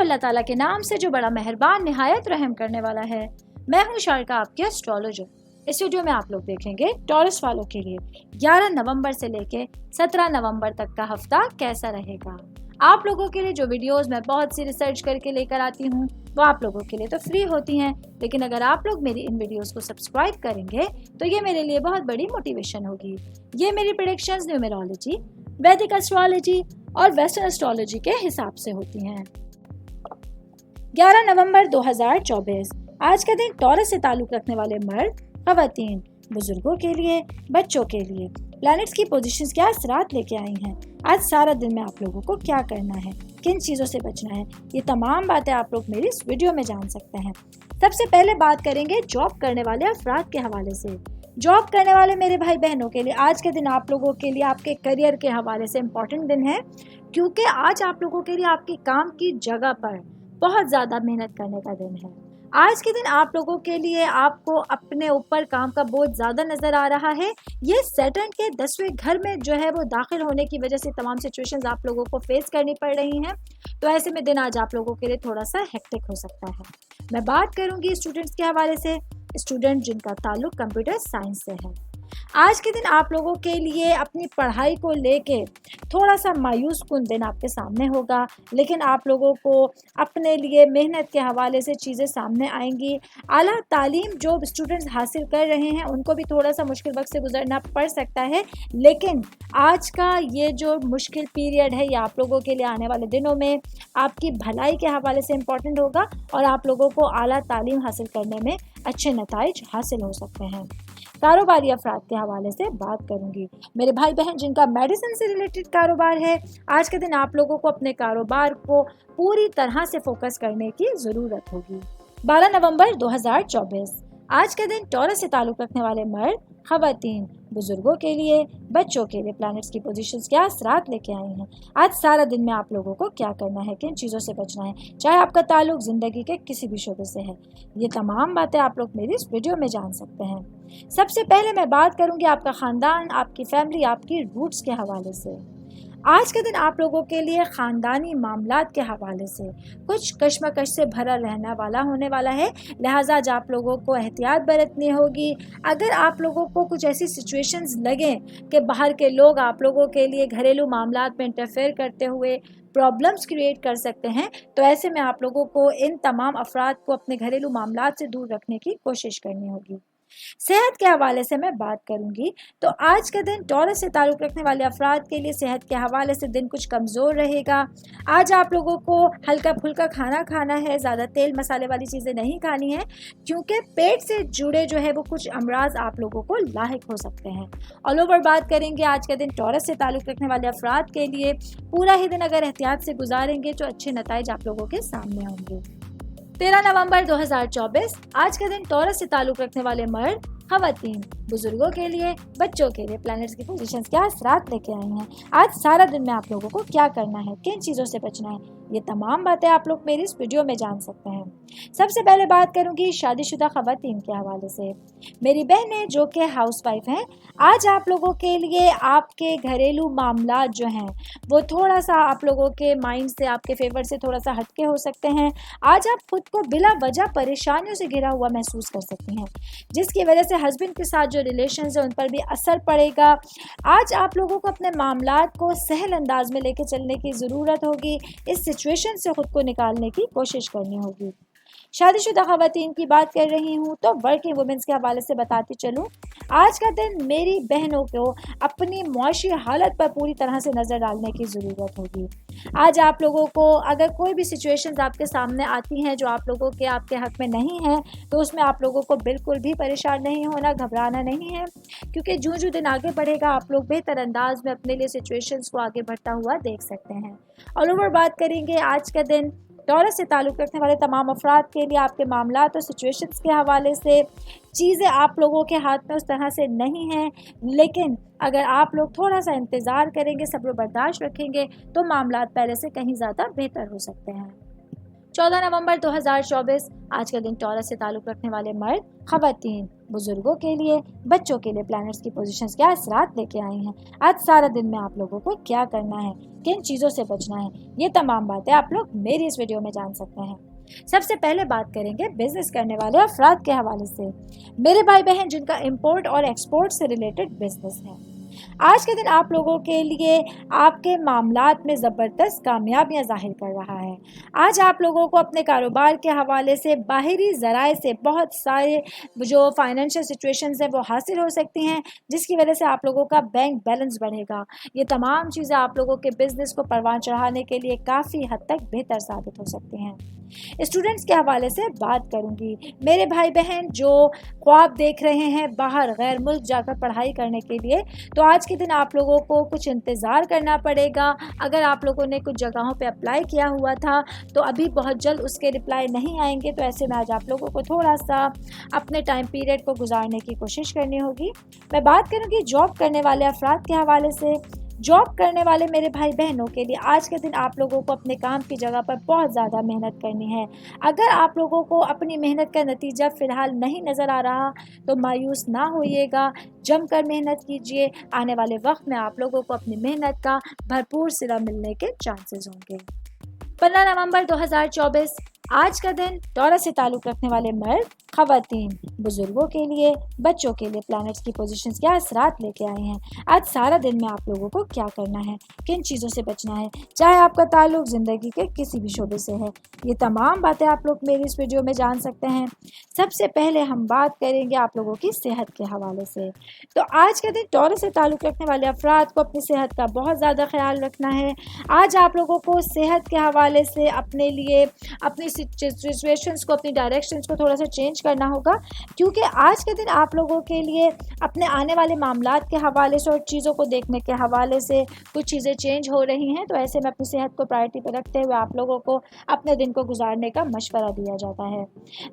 अल्लाह ताला के नाम से जो बड़ा मेहरबान निहायत रहम करने वाला है। मैं हूँ शारिका, आपकी एस्ट्रोलॉजर। इस वीडियो में आप लोग देखेंगे टॉरस वालों के लिए 11 नवंबर से लेके 17 नवंबर तक का हफ्ता कैसा रहेगा। आप लोगों के लिए जो वीडियोस मैं बहुत सी रिसर्च करके लेकर आती हूँ वो आप लोगों के लिए तो फ्री होती हैं, लेकिन अगर आप लोग मेरी इन वीडियोस को सब्सक्राइब करेंगे तो ये मेरे लिए बहुत बड़ी मोटिवेशन होगी। ये मेरी प्रेडिक्शंस न्यूमेरोलॉजी, वैदिक एस्ट्रोलॉजी और वेस्टर्न एस्ट्रोलॉजी के हिसाब से होती हैं। 11 नवंबर 2024 आज का दिन टॉरस से ताल्लुक रखने वाले मर्द, खवातीन, बुजुर्गों के लिए, बच्चों के लिए प्लैनेट्स की पोजीशंस क्या असरात लेके आई हैं। आज सारा दिन में आप लोगों को क्या करना है, किन चीज़ों से बचना है, ये तमाम बातें आप लोग मेरी इस वीडियो में जान सकते हैं। सबसे पहले बात करेंगे जॉब करने वाले अफराद के हवाले से। जॉब करने वाले मेरे भाई बहनों के लिए आज के दिन आप लोगों के लिए आपके करियर के हवाले से इम्पोर्टेंट दिन है, क्योंकि आज आप लोगों के लिए आपकी काम की जगह पर बहुत ज़्यादा मेहनत करने का दिन है। आज के दिन आप लोगों के लिए आपको अपने ऊपर काम का बोझ ज़्यादा नज़र आ रहा है। ये सैटर्न के 10वें घर में जो है वो दाखिल होने की वजह से तमाम सिचुएशंस आप लोगों को फेस करनी पड़ रही हैं, तो ऐसे में दिन आज आप लोगों के लिए थोड़ा सा हेक्टिक हो सकता है। मैं बात करूंगी स्टूडेंट्स के हवाले से, स्टूडेंट जिनका ताल्लुक कंप्यूटर साइंस से है। आज के दिन आप लोगों के लिए अपनी पढ़ाई को लेके थोड़ा सा मायूस कुन दिन आपके सामने होगा, लेकिन आप लोगों को अपने लिए मेहनत के हवाले से चीज़ें सामने आएंगी। आला तालीम जो स्टूडेंट्स हासिल कर रहे हैं उनको भी थोड़ा सा मुश्किल वक्त से गुजरना पड़ सकता है, लेकिन आज का ये जो मुश्किल पीरियड है ये आप लोगों के लिए आने वाले दिनों में आपकी भलाई के हवाले से इम्पोर्टेंट होगा और आप लोगों को आला तालीम हासिल करने में अच्छे नताइज हासिल हो सकते हैं। कारोबारी अफराद के हवाले से बात करूंगी। मेरे भाई बहन जिनका मेडिसिन से रिलेटेड कारोबार है, आज के दिन आप लोगों को अपने कारोबार को पूरी तरह से फोकस करने की ज़रूरत होगी। 12 नवंबर 2024 आज के दिन टॉरस से ताल्लुक़ रखने वाले मर्द, खवातीन, बुजुर्गों के लिए, बच्चों के लिए प्लैनेट्स की पोजीशंस क्या असरात लेके आई हैं। आज सारा दिन में आप लोगों को क्या करना है, किन चीज़ों से बचना है, चाहे आपका ताल्लुक ज़िंदगी के किसी भी शोबे से है, ये तमाम बातें आप लोग मेरी इस वीडियो में जान सकते हैं। सबसे पहले मैं बात करूंगी आपका ख़ानदान, आपकी फैमिली, आपकी रूट्स के हवाले से। आज के दिन आप लोगों के लिए ख़ानदानी मामलात के हवाले से कुछ कश्मकश से भरा रहने वाला होने वाला है, लिहाजा आज आप लोगों को एहतियात बरतनी होगी। अगर आप लोगों को कुछ ऐसी सिचुएशंस लगें कि बाहर के लोग आप लोगों के लिए घरेलू मामलात में इंटरफेयर करते हुए प्रॉब्लम्स क्रिएट कर सकते हैं, तो ऐसे में आप लोगों को इन तमाम अफराद को अपने घरेलू मामलात से दूर रखने की कोशिश करनी होगी। सेहत के हवाले से मैं बात करूंगी, तो आज का दिन टॉरस से ताल्लुक़ रखने वाले अफराद के लिए सेहत के हवाले से दिन कुछ कमज़ोर रहेगा। आज आप लोगों को हल्का फुल्का खाना खाना है, ज़्यादा तेल मसाले वाली चीज़ें नहीं खानी है, क्योंकि पेट से जुड़े जो है वो कुछ अमराज आप लोगों को लाहिक हो सकते हैं। ऑल ओवर बात करेंगे आज का दिन टॉरस से ताल्लुक़ रखने वाले अफराद के लिए, पूरा ही दिन अगर एहतियात से गुजारेंगे तो अच्छे नताइज आप लोगों के सामने होंगे। 13 नवंबर 2024 आज का दिन टॉरस से ताल्लुक़ रखने वाले मर्द, खवातीन, बुजुर्गों के लिए, बच्चों के लिए प्लैनेट्स की पोजीशंस क्या असरात लेके आई हैं। आज सारा दिन में आप लोगों को क्या करना है, किन चीज़ों से बचना है, ये तमाम बातें आप लोग मेरी इस वीडियो में जान सकते हैं। सबसे पहले बात करूंगी शादीशुदा खवातीन के हवाले से। मेरी बहनें जो कि हाउसवाइफ हैं, आज आप लोगों के लिए आपके घरेलू मामलात जो हैं वो थोड़ा सा आप लोगों के माइंड से, आपके फेवर से थोड़ा सा हटके हो सकते हैं। आज आप खुद को बिला वजह परेशानियों से घिरा हुआ महसूस कर सकती हैं, जिसकी वजह से हस्बैंड के साथ जो रिलेशंस है उन पर भी असर पड़ेगा। आज आप लोगों को अपने मामलात को सहल अंदाज में लेके चलने की ज़रूरत होगी, इस सिचुएशन से खुद को निकालने की कोशिश करनी होगी। शादीशुदा खवातीन की बात कर रही हूँ तो वर्किंग वुमेन्स के हवाले से बताती चलूँ, आज का दिन मेरी बहनों को अपनी मुआशी हालत पर पूरी तरह से नज़र डालने की ज़रूरत होगी। आज आप लोगों को अगर कोई भी सिचुएशंस आपके सामने आती हैं जो आप लोगों के आपके हक़ में नहीं है, तो उसमें आप लोगों को बिल्कुल भी परेशान नहीं होना, घबराना नहीं है, क्योंकि जो जो दिन आगे बढ़ेगा आप लोग बेहतर अंदाज में अपने लिए सिचुएशंस को आगे बढ़ता हुआ देख सकते हैं। ऑल ओवर बात करेंगे आज का दिन टॉरस से ताल्लुक़ रखने वाले तमाम अफराद के लिए आपके मामलात और सिचुएशंस के हवाले से। चीज़ें आप लोगों के हाथ में उस तरह से नहीं हैं, लेकिन अगर आप लोग थोड़ा सा इंतज़ार करेंगे, सब्र बर्दाश्त रखेंगे, तो मामलात पहले से कहीं ज़्यादा बेहतर हो सकते हैं। 14 नवंबर 2024 आज का दिन टॉरस से ताल्लुक़ रखने वाले मर्द, खवातीन, बुजुर्गों के लिए, बच्चों के लिए प्लैनेट्स की पोजीशंस क्या असरात लेके आई हैं। आज सारा दिन में आप लोगों को क्या करना है, किन चीज़ों से बचना है, ये तमाम बातें आप लोग मेरी इस वीडियो में जान सकते हैं। सबसे पहले बात करेंगे बिजनेस करने वाले अफराद के हवाले से। मेरे भाई बहन जिनका इंपोर्ट और एक्सपोर्ट से रिलेटेड बिजनेस है, आज के दिन आप लोगों के लिए आपके मामलात में ज़बरदस्त कामयाबियां ज़ाहिर कर रहा है। आज आप लोगों को अपने कारोबार के हवाले से बाहरी ज़राए से बहुत सारे जो फाइनेंशियल सिचुएशंस हैं वो हासिल हो सकती हैं, जिसकी वजह से आप लोगों का बैंक बैलेंस बढ़ेगा। ये तमाम चीज़ें आप लोगों के बिज़नेस को परवान चढ़ाने के लिए काफ़ी हद तक बेहतर साबित हो सकती हैं। स्टूडेंट्स के हवाले से बात करूंगी। मेरे भाई बहन जो ख्वाब देख रहे हैं बाहर गैर मुल्क जाकर पढ़ाई करने के लिए, तो आज के दिन आप लोगों को कुछ इंतज़ार करना पड़ेगा। अगर आप लोगों ने कुछ जगहों पे अप्लाई किया हुआ था तो अभी बहुत जल्द उसके रिप्लाई नहीं आएंगे, तो ऐसे में आज आप लोगों को थोड़ा सा अपने टाइम पीरियड को गुजारने की कोशिश करनी होगी। मैं बात करूँगी जॉब करने वाले अफराद के हवाले से। जॉब करने वाले मेरे भाई बहनों के लिए आज के दिन आप लोगों को अपने काम की जगह पर बहुत ज़्यादा मेहनत करनी है। अगर आप लोगों को अपनी मेहनत का नतीजा फ़िलहाल नहीं नज़र आ रहा तो मायूस ना होइएगा, जमकर मेहनत कीजिए। आने वाले वक्त में आप लोगों को अपनी मेहनत का भरपूर सिला मिलने के चांसेस होंगे। 15 नवंबर 2024 आज का दिन टॉरस से ताल्लुक़ रखने वाले मर्द, ख़वातीन, बुजुर्गों के लिए, बच्चों के लिए प्लैनेट्स की पोजीशंस क्या असरात लेके आए हैं। आज सारा दिन में आप लोगों को क्या करना है, किन चीज़ों से बचना है, चाहे आपका ताल्लुक़ ज़िंदगी के किसी भी शोबे से है, ये तमाम बातें आप लोग मेरी इस वीडियो में जान सकते हैं। सबसे पहले हम बात करेंगे आप लोगों की सेहत के हवाले से। तो आज के दिन टॉरस से ताल्लुक़ रखने वाले अफराद को अपनी सेहत का बहुत ज़्यादा ख्याल रखना है। आज आप लोगों को सेहत के हवाले से अपने लिए अपनी सिचुएशंस को, अपनी डायरेक्शंस को थोड़ा सा चेंज करना होगा, क्योंकि आज के दिन आप लोगों के लिए अपने आने वाले मामलात के हवाले से और चीज़ों को देखने के हवाले से कुछ चीज़ें चेंज हो रही हैं। तो ऐसे में अपनी सेहत को प्रायोरिटी पर रखते हुए आप लोगों को अपने दिन को गुजारने का मशवरा दिया जाता है।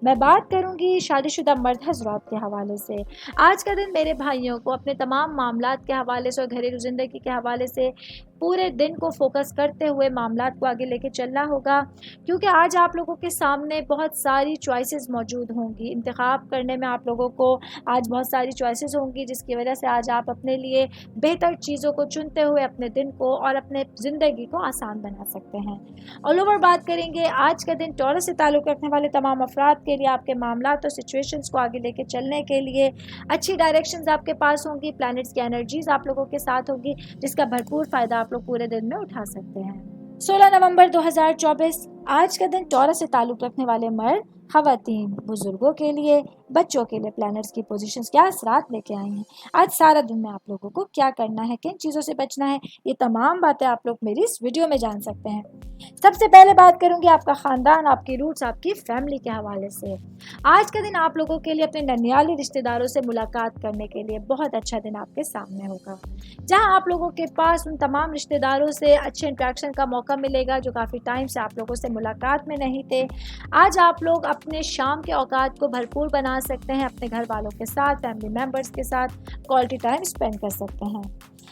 मैं बात करूंगी शादीशुदा मर्द हज़रात के हवाले से। आज का दिन मेरे भाइयों को अपने तमाम मामलात के हवाले से और घरेलू ज़िंदगी के हवाले से पूरे दिन को फोकस करते हुए मामलात को आगे लेके चलना होगा, क्योंकि आज आप लोगों के सामने बहुत सारी चॉइसेस मौजूद होंगी। इंतखाब करने में आप लोगों को आज बहुत सारी चॉइसेस होंगी, जिसकी वजह से आज आप अपने लिए बेहतर चीज़ों को चुनते हुए अपने दिन को और अपने ज़िंदगी को आसान बना सकते हैं। ऑल ओवर बात करेंगे आज का दिन टॉरस से ताल्लुक़ रखने वाले तमाम अफराद के लिए आपके मामलात और सिचुएशंस को आगे लेके चलने के लिए अच्छी डायरेक्शंस आपके पास होंगी, प्लैनेट्स की एनर्जीज आप लोगों के साथ होगी, जिसका भरपूर फ़ायदा आप लोग पूरे दिन में उठा सकते हैं। 16 नवंबर 2024 आज का दिन टॉरस से ताल्लुक़ रखने वाले मर्द, ख़वातीन, बुजुर्गों के लिए, बच्चों के लिए प्लैनेट्स की पोजीशंस क्या असरात लेके आई हैं। आज सारा दिन में आप लोगों को क्या करना है, किन चीज़ों से बचना है, ये तमाम बातें आप लोग मेरी इस वीडियो में जान सकते हैं। सबसे पहले बात करूंगी आपका ख़ानदान, आपकी रूट्स, आपकी फैमिली के हवाले से। आज का दिन आप लोगों के लिए अपने ननियाली रिश्तेदारों से मुलाकात करने के लिए बहुत अच्छा दिन आपके सामने होगा, जहां आप लोगों के पास उन तमाम रिश्तेदारों से अच्छे इंट्रैक्शन का मौका मिलेगा जो काफ़ी टाइम से आप लोगों से मुलाकात में नहीं थे। आज आप लोग अपने शाम के औकात को भरपूर बना सकते हैं, अपने घर वालों के साथ, फैमिली मेम्बर्स के साथ क्वालिटी टाइम स्पेंड कर सकते हैं।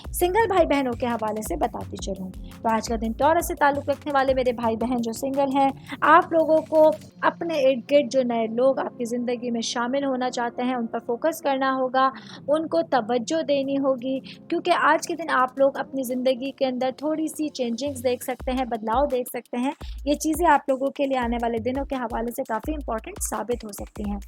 सिंगल भाई बहनों के हवाले से बताती चलूँ तो आज का दिन टॉरस से ताल्लुक़ रखने वाले मेरे भाई बहन जो सिंगल हैं, आप लोगों को अपने इर्द गिर्द जो नए लोग आपकी ज़िंदगी में शामिल होना चाहते हैं उन पर फोकस करना होगा, उनको तवज्जो देनी होगी, क्योंकि आज के दिन आप लोग अपनी ज़िंदगी के अंदर थोड़ी सी चेंजिंग्स देख सकते हैं, बदलाव देख सकते हैं। ये चीज़ें आप लोगों के लिए आने वाले दिनों के हवाले से काफ़ी इंपॉर्टेंट साबित हो सकती हैं।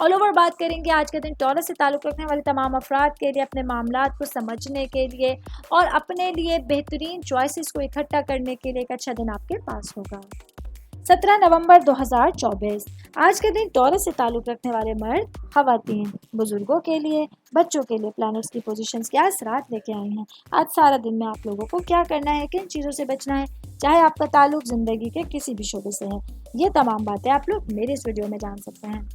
ऑल ओवर बात करेंगे आज के दिन टॉरस से ताल्लुक़ रखने वाले तमाम अफराद के लिए अपने मामलात को समझने के लिए और अपने लिए बेहतरीन चॉइसेस को इकट्ठा करने के लिए एक अच्छा दिन आपके पास होगा। 17 नवंबर 2024 आज के दिन टॉरस से ताल्लुक़ रखने वाले मर्द, ख़वातीन, बुजुर्गों के लिए, बच्चों के लिए प्लैनेट्स की पोजीशंस क्या असरात लेके आई हैं। आज सारा दिन में आप लोगों को क्या करना है, किन चीज़ों से बचना है, चाहे आपका ताल्लुक़ ज़िंदगी के किसी भी शोबे से है, ये तमाम बातें आप लोग मेरे इस वीडियो में जान सकते हैं।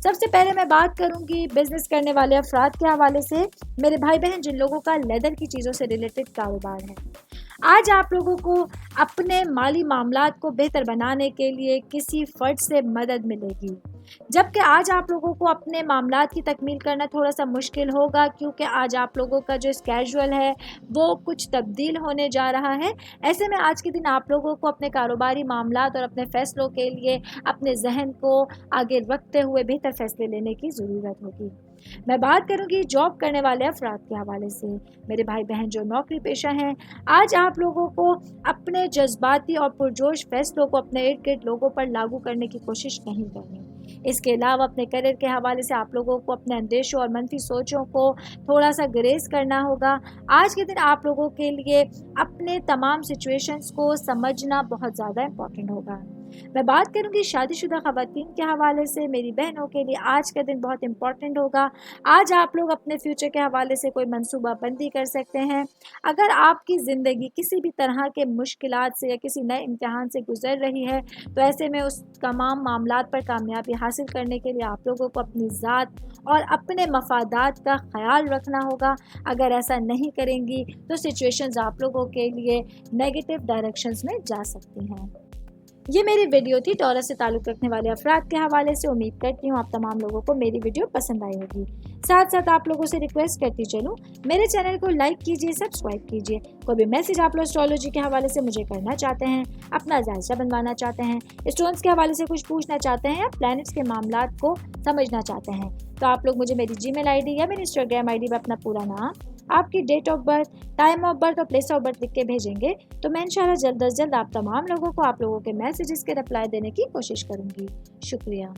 सबसे पहले मैं बात करूंगी बिजनेस करने वाले अफराद के हवाले से। मेरे भाई बहन जिन लोगों का लेदर की चीज़ों से रिलेटेड कारोबार है, आज आप लोगों को अपने माली मामलात को बेहतर बनाने के लिए किसी फ़र्द से मदद मिलेगी, जबकि आज आप लोगों को अपने मामलात की तकमील करना थोड़ा सा मुश्किल होगा, क्योंकि आज आप लोगों का जो स्केड्यूल है वो कुछ तब्दील होने जा रहा है। ऐसे में आज के दिन आप लोगों को अपने कारोबारी मामलात और अपने फ़ैसलों के लिए अपने जहन को आगे रखते हुए बेहतर फ़ैसले लेने की ज़रूरत होगी। मैं बात करूंगी जॉब करने वाले अफराद के हवाले से। मेरे भाई बहन जो नौकरी पेशा हैं, आज आप लोगों को अपने जज्बाती और पुरजोश फैसलों को अपने इर्द गिर्द लोगों पर लागू करने की कोशिश नहीं करनी। इसके अलावा अपने करियर के हवाले से आप लोगों को अपने अंदेशों और मनफी सोचों को थोड़ा सा ग्रेस करना होगा। आज के दिन आप लोगों के लिए अपने तमाम सिचुएशंस को समझना बहुत ज़्यादा इम्पॉर्टेंट होगा। मैं बात करूंगी शादीशुदा ख़वातीन के हवाले से। मेरी बहनों के लिए आज का दिन बहुत इंपॉर्टेंट होगा। आज आप लोग अपने फ्यूचर के हवाले से कोई मंसूबा बंदी कर सकते हैं। अगर आपकी ज़िंदगी किसी भी तरह के मुश्किलात से या किसी नए इम्तिहान से गुजर रही है, तो ऐसे में उस तमाम मामलात पर कामयाबी हासिल करने के लिए आप लोगों को अपनी ज़ात और अपने मफादात का ख्याल रखना होगा। अगर ऐसा नहीं करेंगी तो सिचुएशंस आप लोगों के लिए नेगेटिव डायरेक्शंस में जा सकती हैं। ये मेरी वीडियो थी टॉरस से ताल्लुक़ रखने वाले अफराद के हवाले से। उम्मीद करती हूँ आप तमाम लोगों को मेरी वीडियो पसंद आई होगी। साथ साथ आप लोगों से रिक्वेस्ट करती चलूँ, मेरे चैनल को लाइक कीजिए, सब्सक्राइब कीजिए। कोई भी मैसेज आप लोग एस्ट्रोलॉजी के हवाले से मुझे करना चाहते हैं, अपना जायजा बनवाना चाहते हैं, स्टोन्स के हवाले से कुछ पूछना चाहते हैं या प्लैनेट्स के मामलात को समझना चाहते हैं, तो आप लोग मुझे मेरी जीमेल आईडी या मेरी इंस्टाग्राम आईडी पर अपना पूरा नाम, आपकी date of birth, time of birth और प्लेस ऑफ बर्थ लिख के भेजेंगे तो मैं इंशाल्लाह जल्द अज जल्द आप तमाम लोगों को आप लोगों के मैसेजेस के रिप्लाई देने की कोशिश करूँगी। शुक्रिया।